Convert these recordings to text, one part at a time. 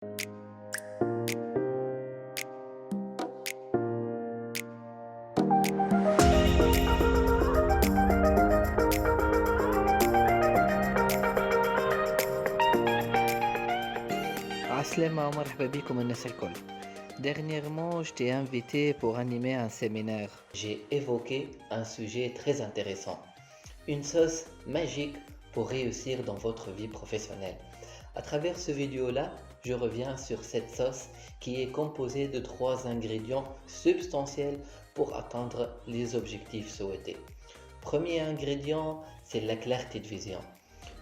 Aslema marhaba bikoum الناس الكل. Dernièrement, je t'ai invité pour animer un séminaire. J'ai évoqué un sujet très intéressant, une sauce magique pour réussir dans votre vie professionnelle. À travers ce vidéo-là, je reviens sur cette sauce qui est composée de 3 ingrédients substantiels pour atteindre les objectifs souhaités. Premier ingrédient, c'est la clarté de vision.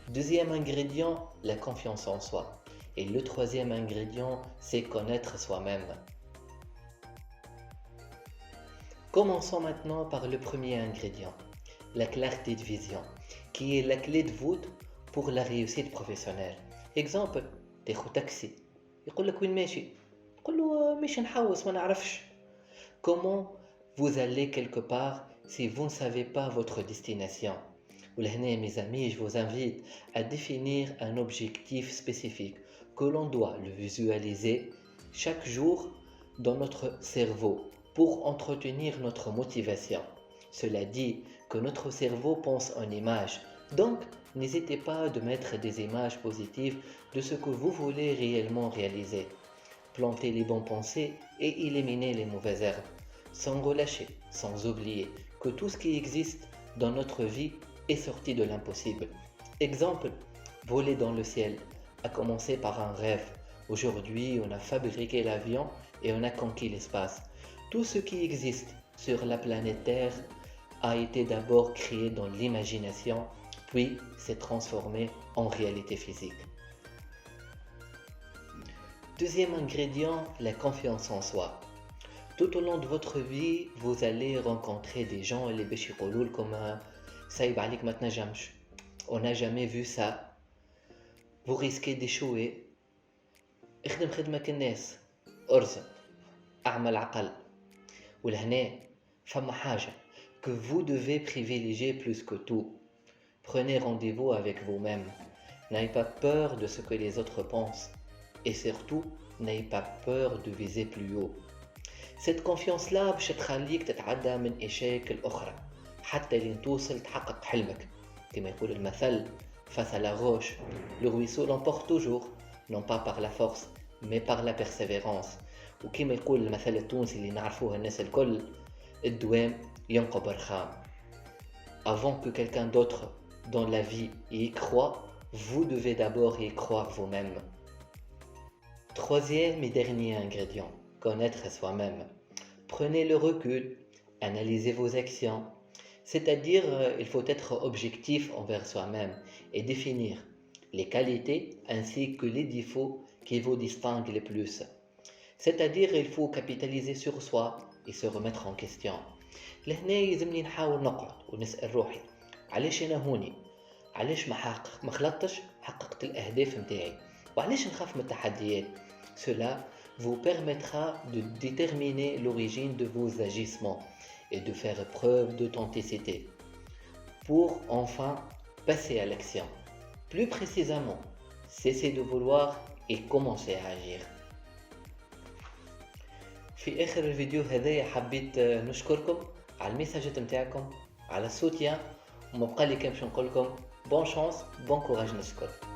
Deuxième ingrédient, la confiance en soi. Et le troisième ingrédient, c'est connaître soi-même. Commençons maintenant par le premier ingrédient, la clarté de vision, qui est la clé de voûte pour la réussite professionnelle. Exemple, تاخد taxi, يقول لك وين ماشي؟ تقول له ماشي نحوس ما نعرفش. Comment vous allez quelque part si vous ne savez pas votre destination? ولهنا mes amis, je vous invite à définir un objectif spécifique que l'on doit le visualiser chaque jour dans notre cerveau pour entretenir notre motivation. Cela dit que notre cerveau pense en images, donc n'hésitez pas de mettre des images positives de ce que vous voulez réellement réaliser. Plantez les bonnes pensées et éliminez les mauvaises herbes, sans relâcher, sans oublier que tout ce qui existe dans notre vie est sorti de l'impossible. Exemple, voler dans le ciel a commencé par un rêve. Aujourd'hui, on a fabriqué l'avion et on a conquis l'espace. Tout ce qui existe sur la planète Terre a été d'abord créé dans l'imagination, puis s'est transformé en réalité physique. Deuxième ingrédient, la confiance en soi. Tout au long de votre vie, vous allez rencontrer des gens les باش يقولوا لكم صايب عليك ما تنجمش. On n'a jamais vu ça. Vous risquez d'échouer. اخدم خدمة الناس. ارزق. اعمل عقل. ولهنا فما حاجة que vous devez privilégier plus que tout. Prenez rendez-vous avec vous-même. N'ayez pas peur de ce que les autres pensent. Et surtout, n'ayez pas peur de viser plus haut. Cette confiance-là باش تخليك تتعدى من إشاك الأخرى حتى لين توصل تحقق حلمك. كما يقول المثل face à la roche, le ruisseau l'emporte toujours, non pas par la force, mais par la persévérance. وكما يقول المثل التونسي اللي نعرفوه الناس الكل الدوام ينقب رخام. Avant que quelqu'un d'autre dans la vie y croit, vous devez d'abord y croire vous-même. Troisième et dernier ingrédient, connaître soi-même. Prenez le recul, analysez vos actions, c'est-à-dire il faut être objectif envers soi-même et définir les qualités ainsi que les défauts qui vous distinguent le plus. C'est-à-dire il faut capitaliser sur soi et se remettre en question. لهنا يلزمني نحاول نقعد ونسأل روحي علاش أنا هوني؟ علاش ما خلطتش حققت الأهداف متاعي؟ وعلاش نخاف من التحديات؟ Cela vous permettra de déterminer l'origine de vos agissements et de faire preuve d'authenticité pour enfin passer à l'action. Plus précisément, cessez de vouloir et commencez à agir. في آخر الفيديو هذايا حبيت نشكركم على الميساجات متاعكم على السوتيان وما بقى لي كان باش نقول لكم بون شانس بون كوراج للكل.